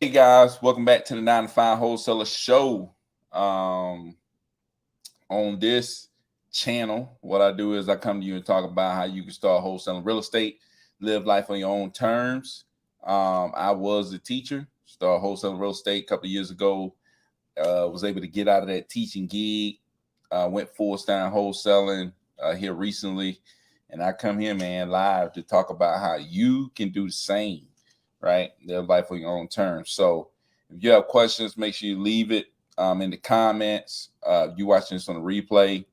Hey guys, welcome back to the 9 to 5 Wholesaler Show. Um, on this channel, what I do is I come to you and talk about how you can start wholesaling real estate, live life on your own terms. I was a teacher, started wholesaling real estate a couple of years ago. Was able to get out of that teaching gig. Went full time wholesaling here recently, and I come here, man, live to talk about how you can do the same, right? Live life on your own terms. So, if you have questions, make sure you leave it in the comments. You watching this on the replay,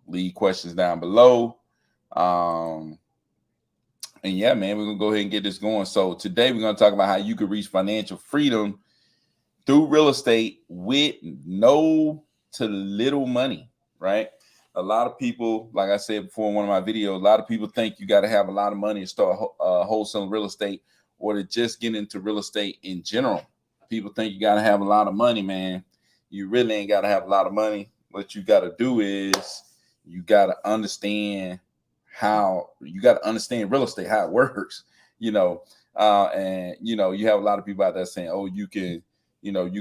leave questions down below. Um, and yeah, man, we're gonna go ahead and get this going. So today we're gonna talk about how you can reach financial freedom through real estate with no to little money, right? A lot of people, like I said before in one of my videos, a lot of people think you got to have a lot of money to start wholesaling real estate or to just get into real estate in general. People think you got to have a lot of money, man. You really ain't got to have a lot of money. What you got to do is you got to understand real estate, how it works, and you have a lot of people out there saying, oh, you can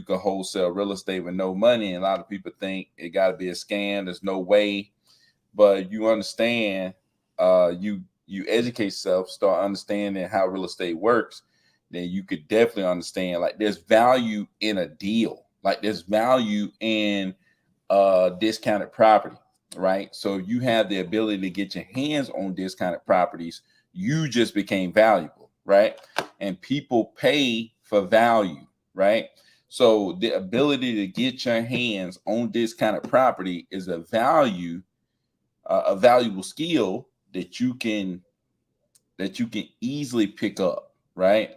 wholesale real estate with no money. And a lot of people think it got to be a scam. There's no way. But you understand, you educate yourself, start understanding how real estate works, then you could definitely understand like there's value in a deal. Like there's value in discounted property, right? So you have the ability to get your hands on discounted properties. You just became valuable, right? And people pay for value, right? So the ability to get your hands on this kind of property is a valuable skill that you can easily pick up, right?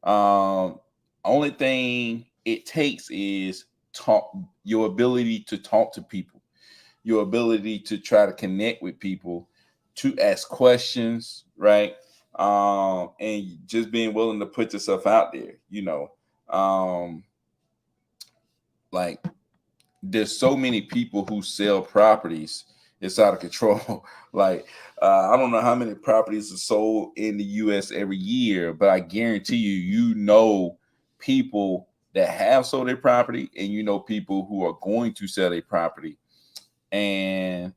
Only thing it takes is talk your ability to talk to people, your ability to try to connect with people, to ask questions, right? And just being willing to put yourself out there. Um, like there's so many people who sell properties, it's out of control. Like I don't know how many properties are sold in the US every year, but I guarantee you people that have sold their property, and people who are going to sell their property, and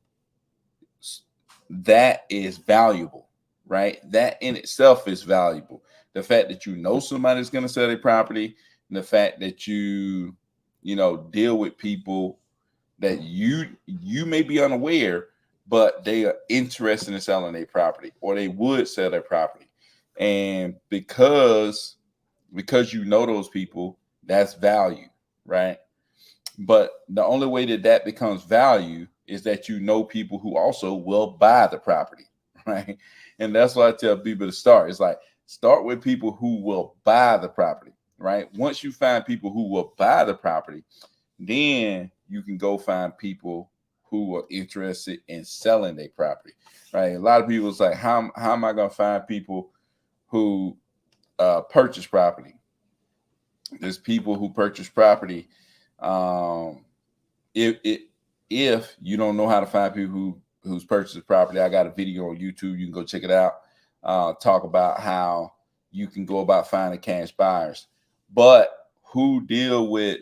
that is valuable, right? That in itself is valuable. The fact that somebody's going to sell their property, and the fact that you deal with people that you may be unaware, but they are interested in selling their property, or they would sell their property. And because those people, that's value, right? But the only way that becomes value is that people who also will buy the property, right? And that's why I tell people to start. It's like start with people who will buy the property, right? Once you find people who will buy the property, then you can go find people who are interested in selling their property, right? A lot of people is like, how am I going to find people who purchase property? There's people who purchase property. Um, if you don't know how to find people who's purchased property, I got a video on YouTube. You can go check it out. Talk about how you can go about finding cash buyers. But who deal with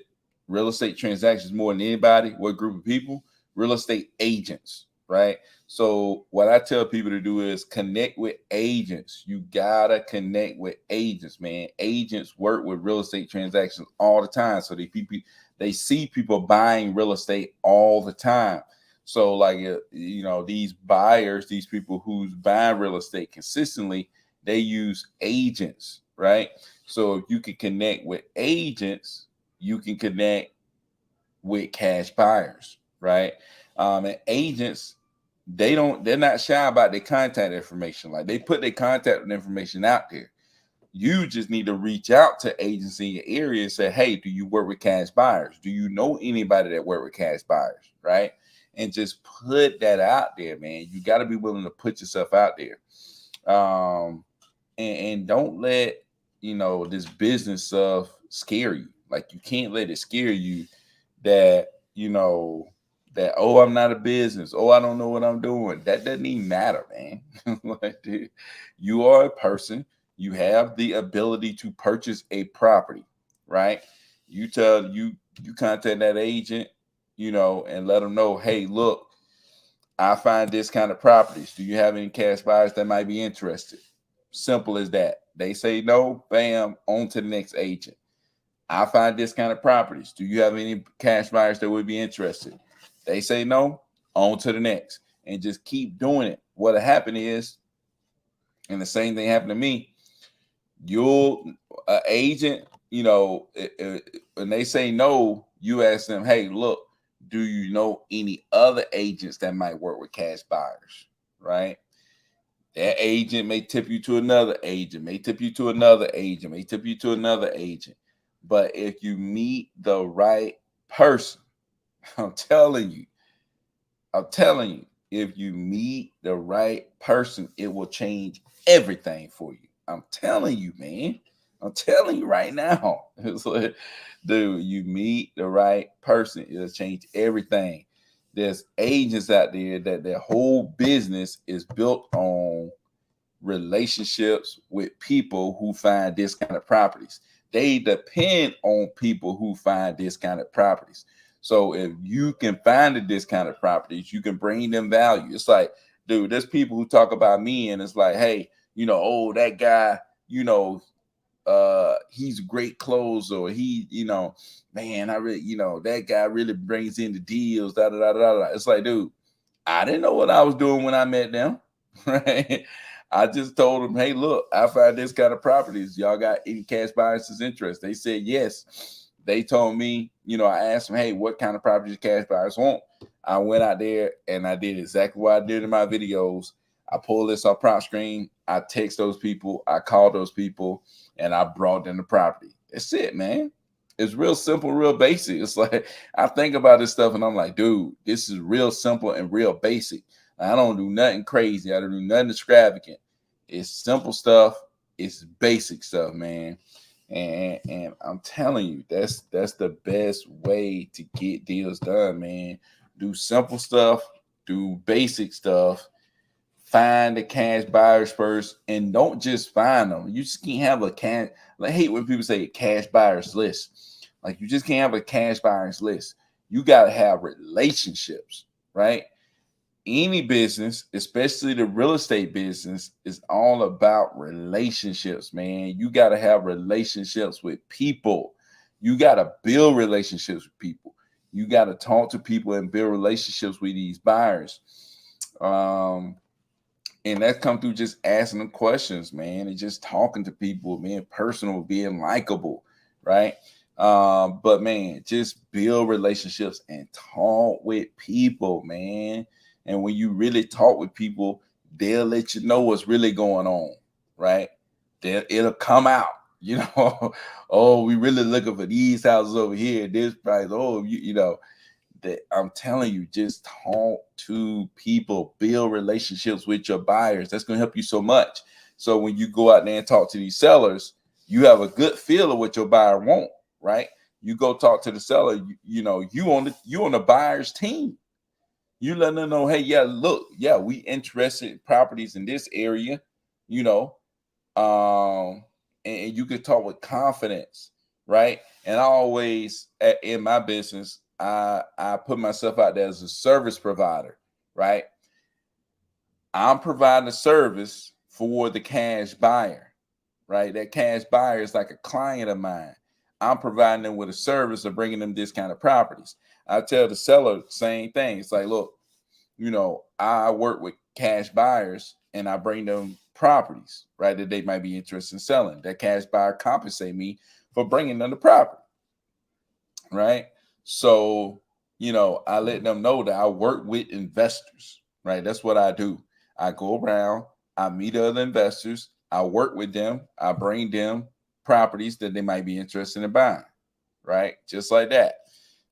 real estate transactions more than anybody? What group of people? Real estate agents, right? So what I tell people to do is connect with agents. You gotta connect with agents, man. Agents work with real estate transactions all the time, so they see people buying real estate all the time. So like these buyers, these people who's buying real estate consistently, they use agents, right? So if you can connect with agents, you can connect with cash buyers, right? And agents, they're not shy about their contact information. Like they put their contact information out there. You just need to reach out to agents in your area and say, hey, do you work with cash buyers? Do you know anybody that work with cash buyers? Right? And just put that out there, man. You got to be willing to put yourself out there. And don't let, this business stuff scare you. Like you can't let it scare you that, oh, I'm not a business. Oh, I don't know what I'm doing. That doesn't even matter, man. Like, you are a person. You have the ability to purchase a property. right? You contact that agent, and let them know, hey, look, I find this kind of properties. Do you have any cash buyers that might be interested? Simple as that. They say no, bam, on to the next agent. I find this kind of properties. Do you have any cash buyers that would be interested? They say no, on to the next. And just keep doing it. What'll happen is, and the same thing happened to me, you'll agent, when they say no, you ask them, hey, look, do you know any other agents that might work with cash buyers? Right? That agent may tip you to another agent, may tip you to another agent, may tip you to another agent. But if you meet the right person, I'm telling you, if you meet the right person, it will change everything for you. I'm telling you, man. I'm telling you right now. It's like, dude, you meet the right person, it'll change everything. There's agents out there that their whole business is built on relationships with people who find this kind of properties. They depend on people who find this kind of properties. So if you can find the discounted properties, you can bring them value. It's like, dude, there's people who talk about me and it's like, hey, oh, that guy, he's great clothes, or he, man, I really, that guy really brings in the deals, da da da da da. It's like, dude, I didn't know what I was doing when I met them. Right? I just told them, hey, look, I find this kind of properties. Y'all got any cash buyers interest? They said yes. They told me, I asked them, hey, what kind of properties cash buyers want? I went out there and I did exactly what I did in my videos. I pulled this off prop screen. I text those people. I called those people and I brought them the property. That's it, man. It's real simple, real basic. It's like I think about this stuff and I'm like, dude, this is real simple and real basic. I don't do nothing crazy. I don't do nothing extravagant. It's simple stuff. It's basic stuff, man. And I'm telling you, that's the best way to get deals done, man. Do simple stuff, do basic stuff, find the cash buyers first, and don't just find them. You just can't have a cash. I hate when people say cash buyers list. Like you just can't have a cash buyers list. You got to have relationships, right? Any business, especially the real estate business, is all about relationships, man. You got to have relationships with people. You got to build relationships with people. You got to talk to people and build relationships with these buyers. And that come through just asking them questions, man, and just talking to people, being personal, being likable, right? But man, just build relationships and talk with people, man. And when you really talk with people, they'll let you know what's really going on, right? It'll come out, oh, we really looking for these houses over here, this price. Oh, that I'm telling you, just talk to people, build relationships with your buyers. That's going to help you so much. So when you go out there and talk to these sellers, you have a good feel of what your buyer want, right? You go talk to the seller, you on the buyer's team. You let them know, hey, yeah, look, yeah, we interested in properties in this area, you know, and you can talk with confidence, right? And I always in my business, I put myself out there as a service provider, right? I'm providing a service for the cash buyer, right? That cash buyer is like a client of mine. I'm providing them with a service of bringing them this kind of properties. I tell the seller the same thing. It's like, look, I work with cash buyers and I bring them properties, right, that they might be interested in selling. That cash buyer compensate me for bringing them the property, right? So, I let them know that I work with investors, right? That's what I do. I go around, I meet other investors, I work with them, I bring them properties that they might be interested in buying, right? Just like that.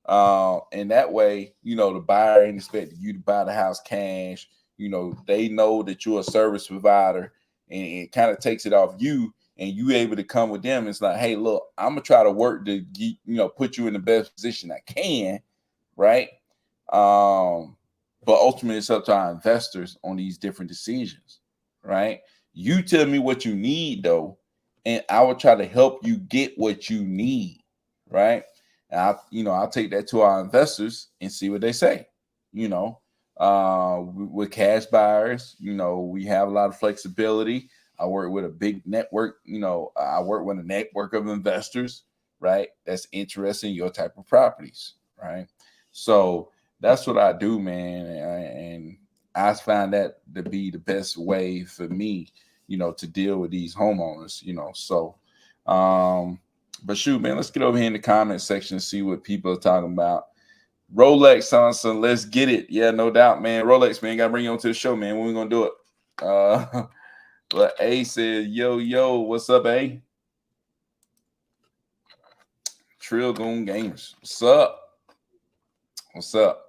And that way, the buyer ain't expecting you to buy the house cash. They know that you're a service provider, and it kind of takes it off you, and you able to come with them. It's like, hey, look, I'm gonna try to work to put you in the best position I can, right? But ultimately, it's up to our investors on these different decisions, right? You tell me what you need though, and I will try to help you get what you need. right? And I'll take that to our investors and see what they say. You know, with cash buyers, we have a lot of flexibility. I work with a big network. I work with a network of investors, right? That's interested in your type of properties, right? So that's what I do, man, and I find that to be the best way for me, to deal with these homeowners. So, but shoot, man, let's get over here in the comment section and see what people are talking about. Rolex, son, let's get it. Yeah, no doubt, man. Rolex, man, gotta bring you on to the show, man. When we gonna do it? But A said, yo, what's up, A? Trill Goon Gamers. What's up? What's up?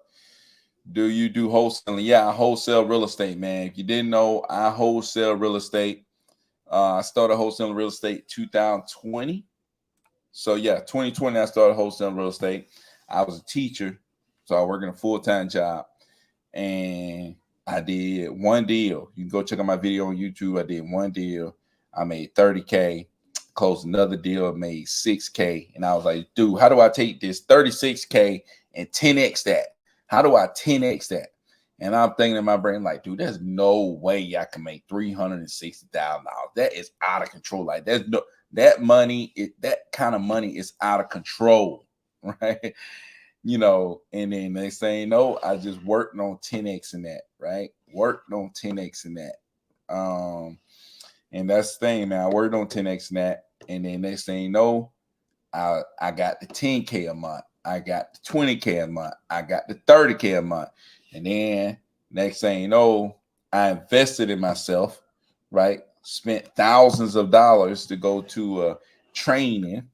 Do you do wholesaling? Yeah, I wholesale real estate, man. If you didn't know, I wholesale real estate. I started wholesaling real estate 2020. So yeah, 2020 I started wholesaling real estate. I was a teacher, so I worked in a full-time job, and I did one deal. You can go check out my video on YouTube. I did one deal. I made 30K. Closed another deal, made 6K. And I was like, dude, how do I take this 36K and 10X that? How do I 10X that? And I'm thinking in my brain, like, dude, there's no way I can make $360,000. That is out of control. Like, there's no that money, that kind of money is out of control, right? And then they say no, I just worked on 10X in that, right? Worked on 10X in that. And that's the thing, man. I worked on 10X in that. And then next thing you know, I got the 10K a month. I got the 20K a month. I got the 30K a month. And then next thing you know, I invested in myself, right? Spent thousands of dollars to go to training.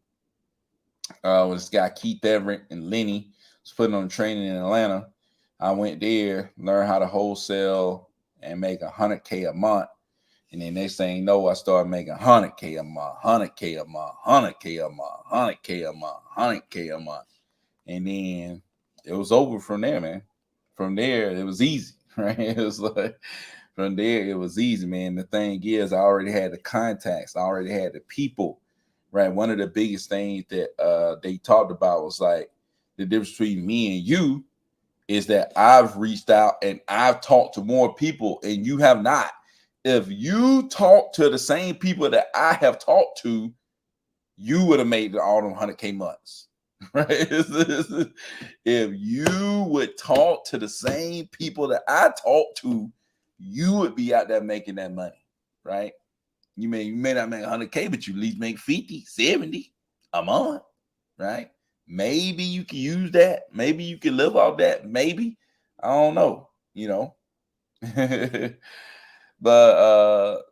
With this guy Keith Everett and Lenny was putting on training in Atlanta. I went there, learned how to wholesale and make 100K a month. And then next thing you know, I started making 100K a month, 100K a month, 100K a month, 100K a month, 100K a month. And then it was over from there, man. From there, it was easy, right? It was like, from there, it was easy, man. The thing is, I already had the contacts. I already had the people, right? One of the biggest things that they talked about was like the difference between me and you is that I've reached out and I've talked to more people and you have not. If you talk to the same people that I have talked to, you would have made all them 100K months, right? If you would talk to the same people that I talk to, you would be out there making that money, right? You may not make 100K, but you at least make 50, 70 a month, right? Maybe you can use that. Maybe you can live off that. Maybe. I don't know, But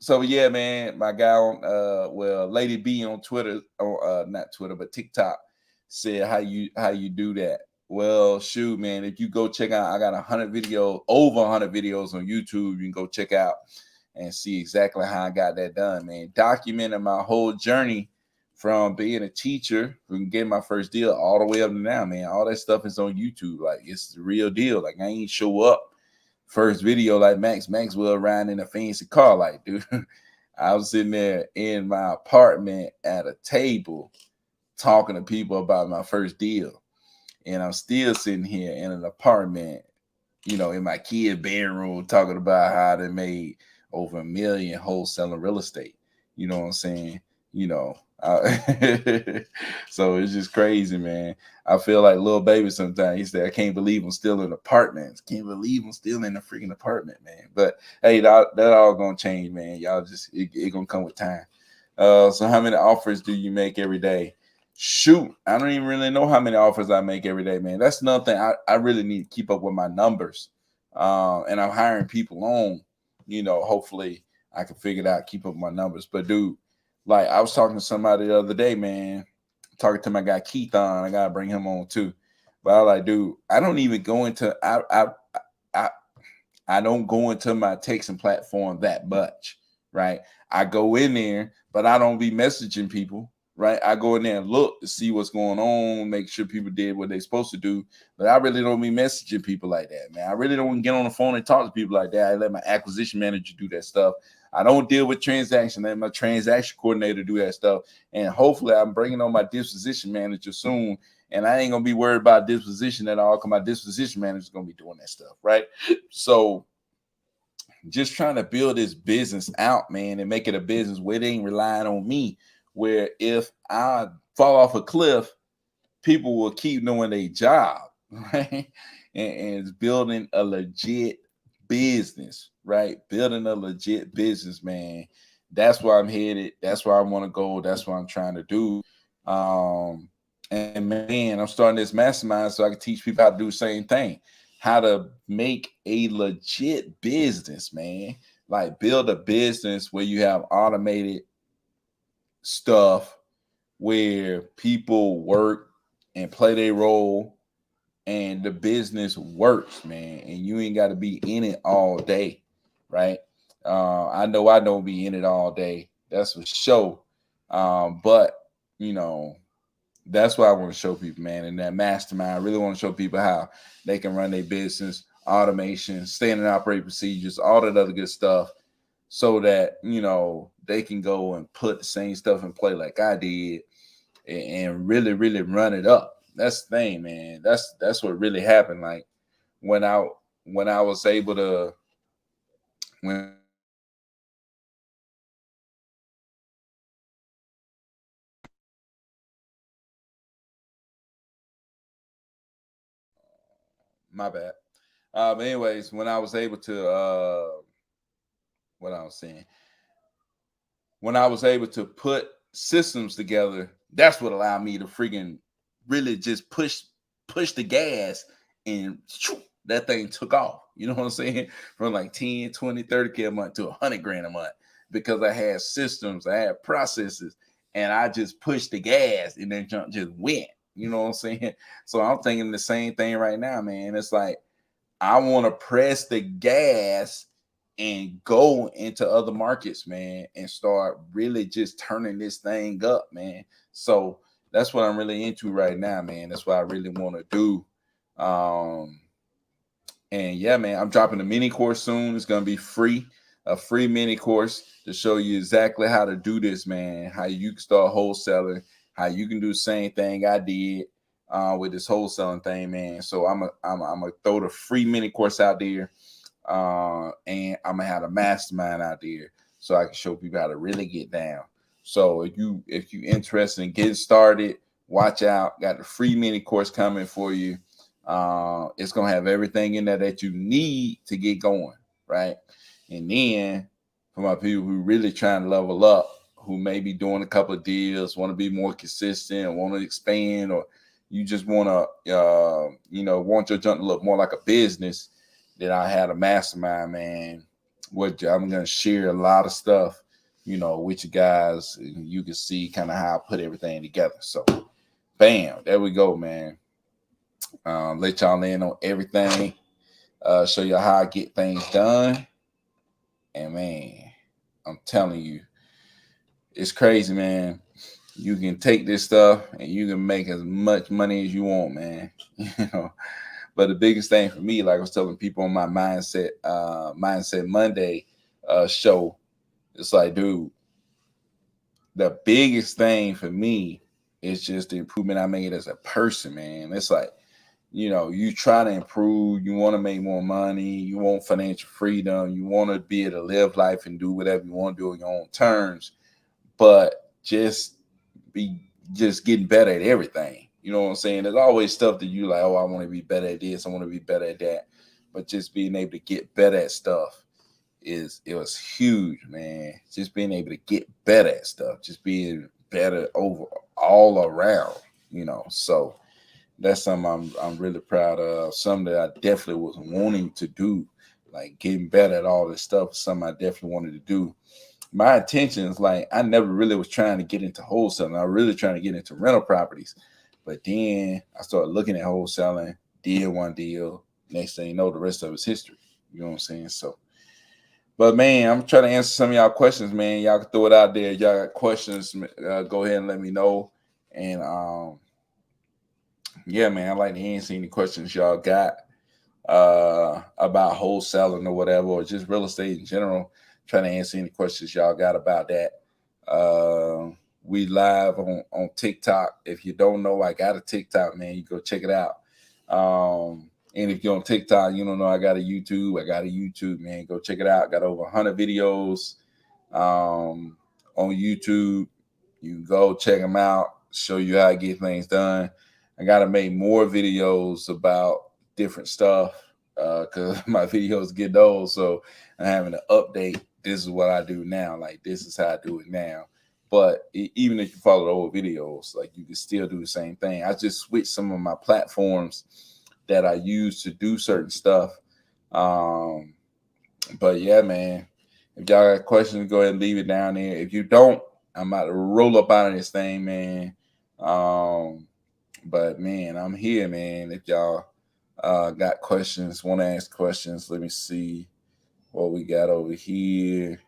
so yeah, man, my guy on Lady B on Twitter, on not Twitter, but TikTok said how you do that. Well, shoot, man, if you go check out, I got over 100 videos on YouTube. You can go check out and see exactly how I got that done, man. Documenting my whole journey from being a teacher, from getting my first deal all the way up to now, man. All that stuff is on YouTube. Like, it's the real deal. Like, I ain't show up first video like Maxwell riding in a fancy car. Like, dude, I was sitting there in my apartment at a table talking to people about my first deal. And I'm still sitting here in an apartment, in my kid bedroom talking about how they made over $1 million wholesaling real estate. You know what I'm saying? So it's just crazy, man. I feel like Lil Baby sometimes. He said, I can't believe I'm still in apartments. Can't believe I'm still in a freaking apartment, man. But hey, that all gonna change, man. Y'all just it gonna come with time. So how many offers do you make every day? Shoot, I don't even really know how many offers I make every day, man. That's nothing. I really need to keep up with my numbers. And I'm hiring people on, hopefully I can figure it out, keep up with my numbers. But dude, like, I was talking to somebody the other day, man, talking to my guy Keith on. I gotta bring him on too. But I like, dude, I don't even go into I don't go into my texting platform that much, right? I go in there, but I don't be messaging people, right? I go in there and look to see what's going on, make sure people did what they're supposed to do. But I really don't be messaging people like that, man. I really don't get on the phone and talk to people like that. I let my acquisition manager do that stuff. I don't deal with transaction. Let my transaction coordinator do that stuff. And hopefully I'm bringing on my disposition manager soon. And I ain't going to be worried about disposition at all because my disposition manager is going to be doing that stuff, right? So just trying to build this business out, man, and make it a business where they ain't relying on me, where if I fall off a cliff, people will keep doing their job, right? And it's building a legit business, right? Building a legit business, man. That's where I'm headed. That's where I want to go. That's what I'm trying to do. And man, I'm starting this mastermind so I can teach people how to do the same thing, how to make a legit business, man. Like build a business where you have automated stuff where people work and play their role and the business works, man. And you ain't got to be in it all day, right? I know I don't be in it all day. That's for sure. But you know, that's what I want to show people, man. In that mastermind, I really want to show people how they can run their business, automation, standard operating procedures, all that other good stuff, so that you know they can go and put the same stuff in play like I did, and really, really run it up. That's the thing, man. That's what really happened. Like when I was able to when my bad. But anyways, when I was able to what I was saying, when I was able to put systems together, that's what allowed me to freaking really just push the gas and that thing took off. You know what I'm saying? From like 10, 20, 30K a month to 100 grand a month because I had systems, I had processes, and I just pushed the gas and then just went. You know what I'm saying? So I'm thinking the same thing right now, man. It's like I want to press the gas and go into other markets, man, and start really just turning this thing up, man. So that's what I'm really into right now, man. That's what I really want to do. And yeah, man, I'm dropping a mini course soon. It's gonna be free, a free mini course to show you exactly how to do this, man. How you can start wholesaling, how you can do the same thing I did with this wholesaling thing, man. So I'm gonna throw the free mini course out there, and I'm gonna have a mastermind out there so I can show people how to really get down. So if you interested in getting started, watch out. Got the free mini course coming for you. It's gonna have everything in there that you need to get going, right? And then for my people who really trying to level up, who may be doing a couple of deals, want to be more consistent, want to expand, or you just want to, want your junk to look more like a business, then I had a mastermind, man. What I'm gonna share a lot of stuff, with you guys. And you can see kind of how I put everything together. So, bam, there we go, man. Let y'all in on everything. Show y'all how I get things done. And man, I'm telling you, it's crazy, man. You can take this stuff and you can make as much money as you want, man. But the biggest thing for me, like I was telling people on my Mindset Monday show, it's like, dude, the biggest thing for me is just the improvement I made as a person, man. It's like, you try to improve, you want to make more money, you want financial freedom, you want to be able to live life and do whatever you want to do on your own terms, but just getting better at everything. You know what I'm saying? There's always stuff that you like, oh, I want to be better at this, I want to be better at that. But just being able to get better at stuff it was huge, man. Just being able to get better at stuff, just being better all around, So that's something I'm really proud of. Something that I definitely was wanting to do, like getting better at all this stuff. Something I definitely wanted to do. My intentions, like I never really was trying to get into wholesaling. I was really trying to get into rental properties. But then I started looking at wholesaling, did one deal. Next thing you know, the rest of it's history. You know what I'm saying? So, but man, I'm trying to answer some of y'all questions, man. Y'all can throw it out there. Y'all got questions, go ahead and let me know. And yeah, man, I'd like to answer any questions y'all got about wholesaling or whatever, or just real estate in general. Trying to answer any questions y'all got about that. We live on TikTok. If you don't know, I got a TikTok, man. You go check it out. And if you're on TikTok, you don't know I got a YouTube. I got a YouTube, man. Go check it out. Got over 100 videos on YouTube. You can go check them out. Show you how I get things done. I got to make more videos about different stuff because my videos get old. So I'm having to update. This is what I do now. Like, this is how I do it now. But even if you follow the old videos, like, you can still do the same thing. I just switched some of my platforms that I use to do certain stuff. But yeah, man, if y'all got questions, go ahead and leave it down there. If you don't, I'm about to roll up out of this thing, man. But man, I'm here, man. If y'all got questions, want to ask questions, let me see what we got over here.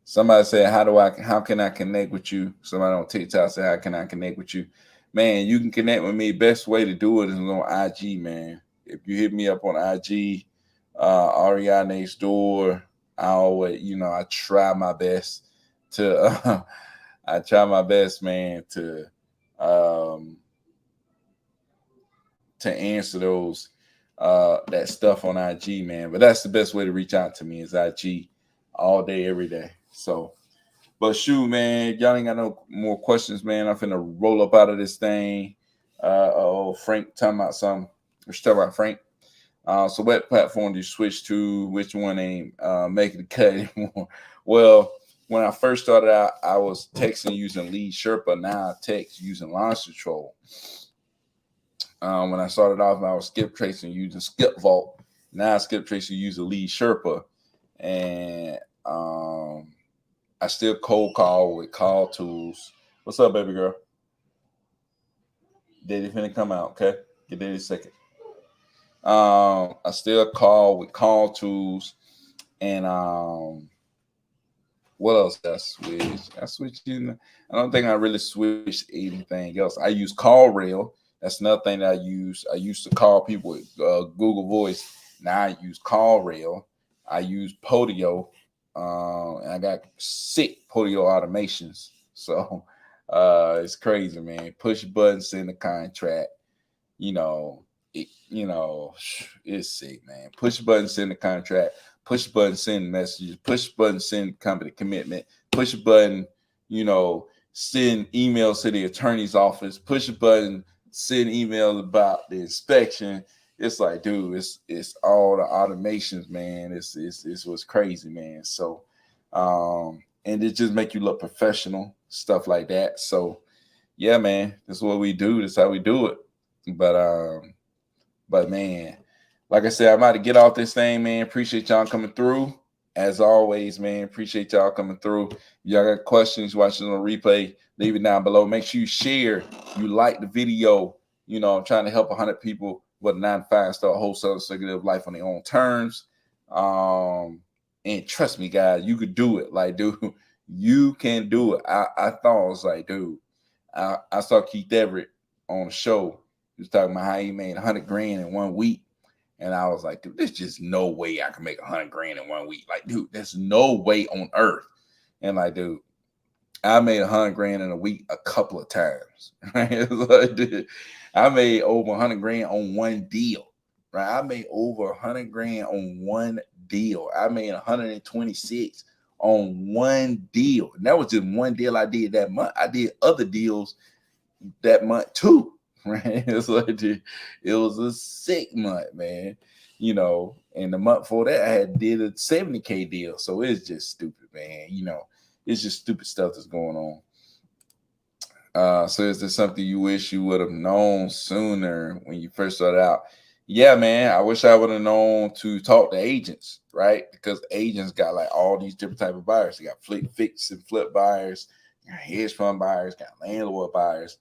Somebody said, how can I connect with you? Somebody on TikTok said, how can I connect with you? Man, you can connect with me. Best way to do it is on IG, man. If you hit me up on IG, REI next door, I always, I try my best to man, to answer those that stuff on IG, man. But that's the best way to reach out to me is IG all day, every day. So, but shoot, man, y'all ain't got no more questions, man. I'm finna roll up out of this thing. Frank talking about something. Let's talk about Frank. So what platform do you switch to? Which one ain't making the cut anymore? Well, when I first started out, I was texting using Lead Sherpa. Now I text using Launch Control. When I started off, I was skip tracing using Skip Vault. Now I skip tracing using Lead Sherpa. And I still cold call with call tools. What's up, baby girl? Daddy finna come out, okay? Get Daddy a second. I still call with call tools, and what else did I switch? I switched in. I don't think I really switched anything else. I use CallRail. That's another thing that I use. I used to call people with Google Voice. Now I use CallRail. I use Podio. And I got sick Podio automations. So it's crazy, man. Push button, send the contract. It's sick, man. Push button, send the contract. Push button, send messages. Push button, send company commitment. Push button, send emails to the attorney's office. Push button, send emails about the inspection. It's like, dude, it's all the automations, man. It's what's crazy, man. So, and it just make you look professional, stuff like that. So, yeah, man, that's what we do. That's how we do it. But man, like I said, I'm about to get off this thing, man. Appreciate y'all coming through. As always, man, appreciate y'all coming through. If y'all got questions, watching on replay, leave it down below. Make sure you share, you like the video. I'm trying to help 100 people with a 9-to-5 start wholesale so they can live life on their own terms. And trust me, guys, you could do it. Like, dude, you can do it. I thought, I was like, dude, I saw Keith Everett on the show. He was talking about how he made 100 grand in 1 week. And I was like, dude, there's just no way I can make 100 grand in 1 week. Like, dude, there's no way on earth. And like, dude, I made 100 grand in a week a couple of times. Right? Like, dude, I made over 100 grand on one deal. Right? I made over 100 grand on one deal. I made 126 on one deal. And that was just one deal I did that month. I did other deals that month too. Right? It's like, dude, it was a sick month, man. And the month before that, I did a 70K deal. So it's just stupid, man. It's just stupid stuff that's going on. So is there something you wish you would have known sooner when you first started out? Yeah, man. I wish I would have known to talk to agents, right? Because agents got like all these different type of buyers. They got fix and flip buyers, got hedge fund buyers, got landlord buyers.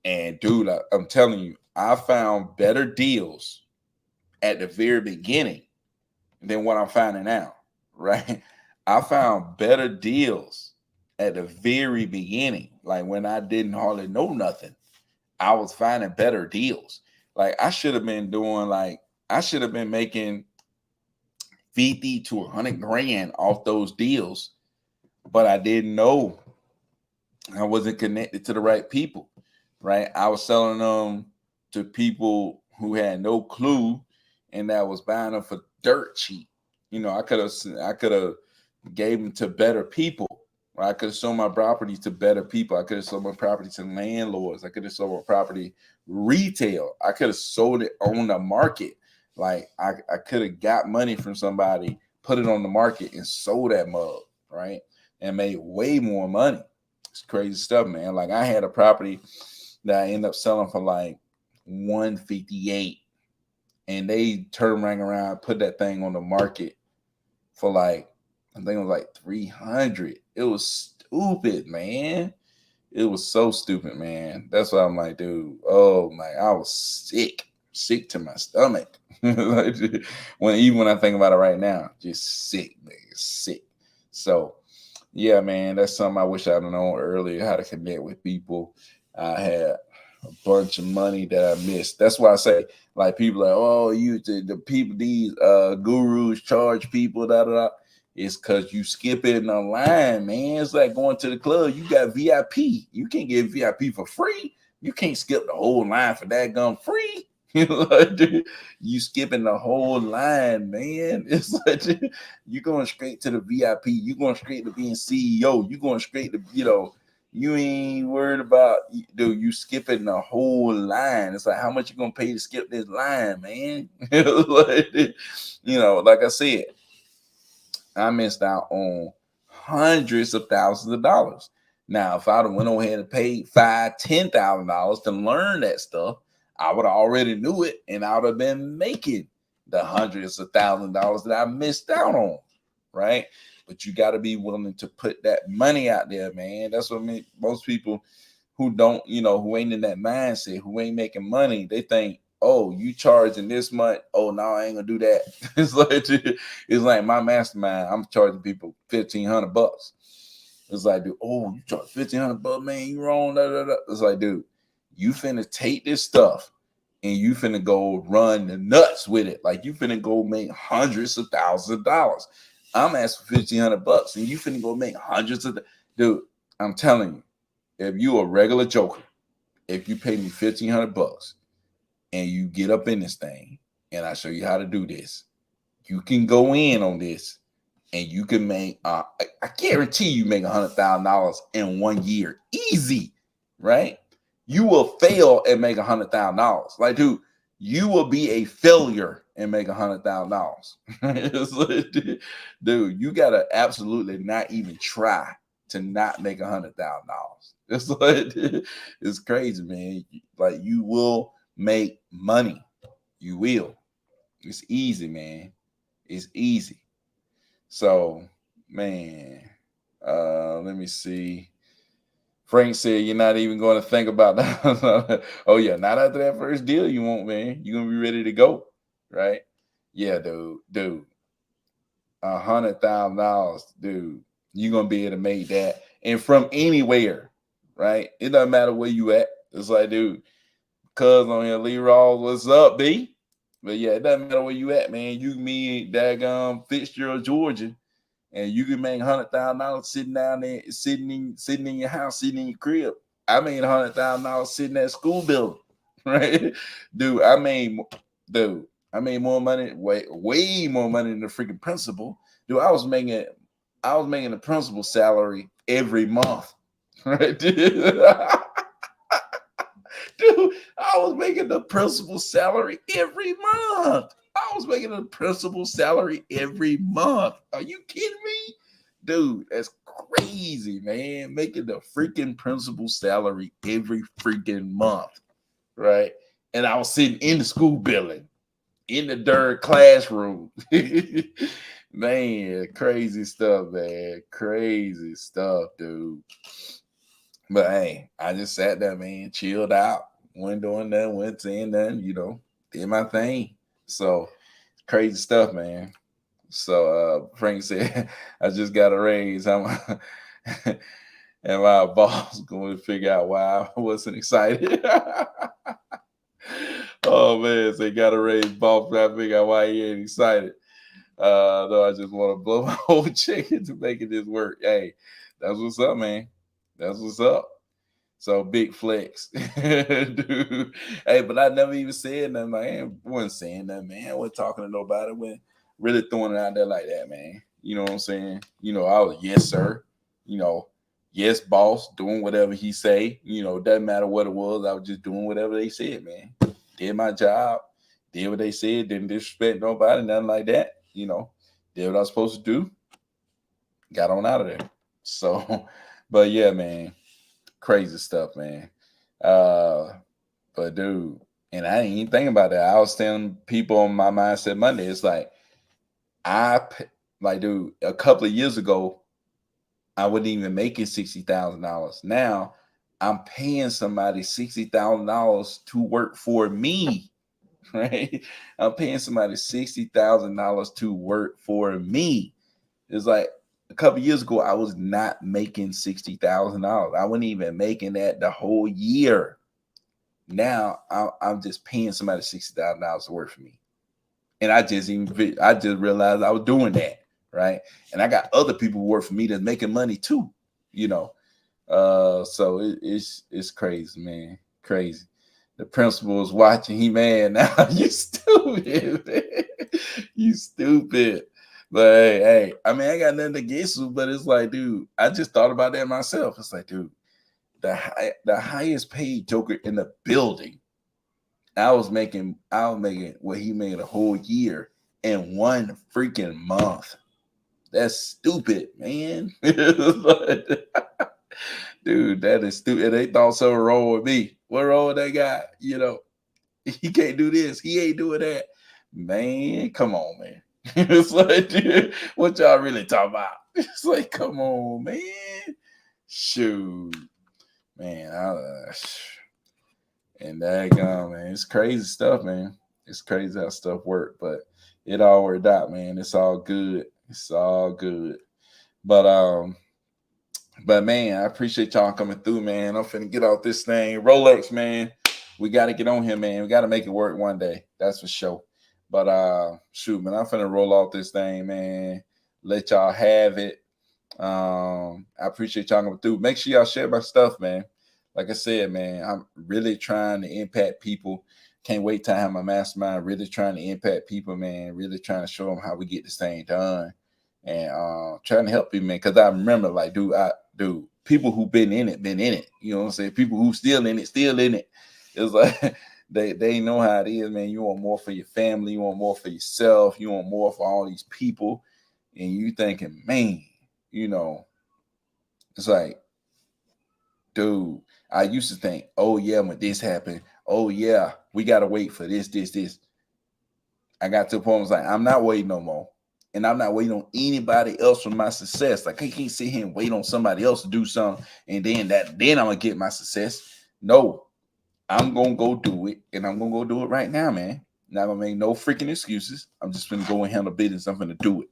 And dude, I'm telling you, I found better deals at the very beginning than what I'm finding now, right? I found better deals at the very beginning. Like when I didn't hardly know nothing, I was finding better deals. Like I should have been making 50 to 100 grand off those deals, but I didn't know. I wasn't connected to the right people, right? I was selling them to people who had no clue and that was buying them for dirt cheap. I could have gave them to better people. Right? I could have sold my property to better people. I could have sold my property to landlords. I could have sold my property retail. I could have sold it on the market. Like I could have got money from somebody, put it on the market, and sold that mug, right? And made way more money. It's crazy stuff, man. Like I had a property that I ended up selling for like 158, and they turned around, put that thing on the market for like, I think it was like 300. It was stupid, man. It was so stupid, man. That's why I'm like, dude, oh my, I was sick to my stomach. Like, even when I think about it right now, just sick, man, sick. So yeah, man, that's something I wish I'd known earlier, how to connect with people. I had a bunch of money that I missed. That's why I say, like, people like, oh, the people, these gurus charge people, da da da. It's because you skip it in the line, man. It's like going to the club. You got VIP. You can't get VIP for free. You can't skip the whole line for that gun free. You know, like, dude, you skipping the whole line, man. It's like you going straight to the VIP. You going straight to being CEO. You going straight to, you ain't worried about, dude, you skipping the whole line. It's like, how much you gonna pay to skip this line, man? Like I said, I missed out on hundreds of thousands of dollars. Now, if I'd have went ahead and paid $5,000-$10,000 to learn that stuff, I would have already knew it, and I would have been making the hundreds of thousands of dollars that I missed out on, right? But you got to be willing to put that money out there, man. That's what most people who don't, who ain't in that mindset, who ain't making money, they think, oh, you charging this much? Oh, no, I ain't gonna do that. It's like my mastermind. I'm charging people $1,500. It's like, dude, oh, you charge $1,500, man? You wrong. Da, da, da. It's like, dude, you finna take this stuff and you finna go run the nuts with it. Like you finna go make hundreds of thousands of dollars. I'm asking for $1,500, and you finna go make hundreds of. Dude, I'm telling you, if you a regular joker, if you pay me $1,500 and you get up in this thing, and I show you how to do this, you can go in on this, and you can make. I guarantee you make $100,000 in 1 year, easy, right? You will fail and make $100,000. Like, dude, you will be a failure and make $100,000. Dude, you gotta absolutely not even try to not make $100,000. It's like, it's crazy, man. Like, you will make money. You will. It's easy, man. It's easy. So, man, let me see. Frank said you're not even going to think about that. Oh, yeah, not after that first deal you want, man. You're going to be ready to go, right? Yeah, dude. $100,000, dude. You're going to be able to make that. And from anywhere, right? It doesn't matter where you at. It's like, dude, cuz on here, Lee Rawls, what's up, B? But yeah, it doesn't matter where you at, man. You can be daggone Fitzgerald, Georgia, and you can make $100,000 sitting down there, sitting in your house, sitting in your crib. I made $100,000 sitting at a school building, right? Dude, I made more money, way more money than the freaking principal. Dude, I was making the principal salary every month, right? Dude, I was making the principal salary every month. I was making a principal salary every month. Are you kidding me? Dude, that's crazy, man. Making the freaking principal salary every freaking month, right? And I was sitting in the school building, in the darn classroom. Man, crazy stuff, man. Crazy stuff, dude. But hey, I just sat there, man, chilled out, wasn't doing nothing, wasn't saying nothing, did my thing. So crazy stuff, man. So Frank said, I just got a raise. And my boss going to figure out why I wasn't excited. Oh man, so he got a raise, boss trying to figure out why he ain't excited. No, I just want to blow my whole check into making this work. Hey, that's what's up, man. That's what's up. So big flex, dude. Hey, but I never even said nothing. Like, I wasn't saying nothing, man. I wasn't talking to nobody. When really throwing it out there like that, man. You know what I'm saying? You know, I was yes, sir. You know, yes, boss, doing whatever he say. You know, doesn't matter what it was. I was just doing whatever they said, man. Did my job, did what they said, didn't disrespect nobody, nothing like that. You know, did what I was supposed to do, got on out of there. So, but yeah, man, crazy stuff, man. Uh, but dude, and I didn't even think about that. I was telling people on my Mindset Monday, it's like like, dude, a couple of years ago, I wasn't even making $60,000. Now I'm paying somebody $60,000 to work for me. Right? I'm paying somebody $60,000 to work for me. It's like a couple years ago, I was not making $60,000. I wasn't even making that the whole year. Now I'm just paying somebody $60,000 to work for me, and I just realized I was doing that, right? And I got other people who work for me that's making money too, you know. So it's crazy, man, crazy. The principal is watching. He mad now. You stupid, man. You stupid. But hey, I mean, I got nothing against you, but it's like, dude, I just thought about that myself. It's like, dude, the highest paid joker in the building. I was making what he made a whole year in one freaking month. That's stupid, man. Dude, that is stupid. They thought something wrong with me. What wrong with that guy? You know, he can't do this. He ain't doing that. Man, come on, man. It's like, dude, what y'all really talking about? It's like, come on, man. Shoot, man. And that man, it's crazy stuff, man. It's crazy how stuff work, but it all worked out, man. It's all good. It's all good. But man, I appreciate y'all coming through, man. I'm finna get off this thing. Rolex, man. We gotta get on here, man. We gotta make it work one day. That's for sure. But shoot, man, I'm finna roll off this thing, man. Let y'all have it. I appreciate y'all coming through. Make sure y'all share my stuff, man. Like I said, man, I'm really trying to impact people. Can't wait to have my mastermind. Really trying to impact people, man. Really trying to show them how we get this thing done, and trying to help people, man. Because I remember, like, dude, people who been in it. You know what I'm saying? People who still in it. It's like they know how it is, man. You want more for your family. You want more for yourself. You want more for all these people, and you thinking, man, you know, it's like, dude, I used to think, oh yeah, when this happened, oh yeah, we gotta wait for this. I got to the point I was like, I'm not waiting no more. And I'm not waiting on anybody else for my success. Like, I can't sit here and wait on somebody else to do something and then I'm gonna get my success. No, I'm gonna go do it, and I'm gonna go do it right now, man. Not gonna make no freaking excuses. I'm just gonna go and handle business. I'm gonna do it.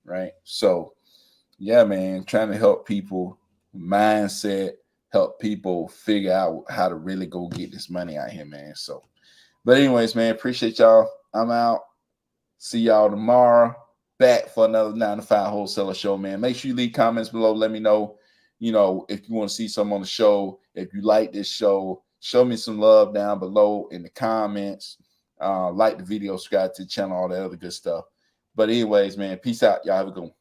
Right. So yeah, man, trying to help people mindset, help people figure out how to really go get this money out here, man. So, but anyways, man, appreciate y'all. I'm out. See y'all tomorrow. Back for another 9 to 5 wholesaler show, man. Make sure you leave comments below. Let me know, if you want to see some on the show. If you like this show, show me some love down below in the comments. Like the video, subscribe to the channel, all that other good stuff. But anyways, man, peace out. Y'all have a good one.